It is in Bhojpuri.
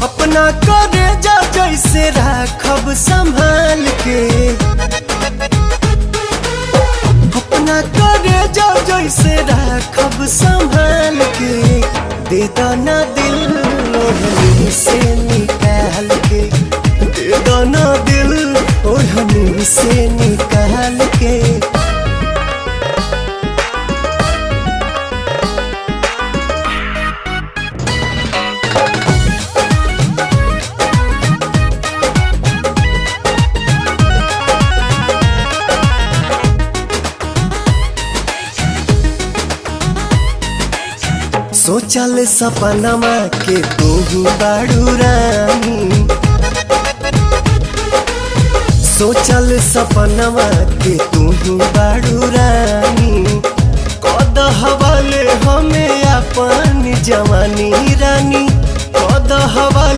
अपना करे जा जैसे राखब संभाल के, अपना करे जा जैसे राखब संभाल के। दे दाना दिल ओढ़नी से निकाल के, दे दाना दिल ओढ़नी से निकाल के। सोचल सपनमा के तू बाड़ू रानी, सोचल सपनमा के तू बाड़ू रानी। कद हवाले हमें अपन जवानी रानी, कद हवाले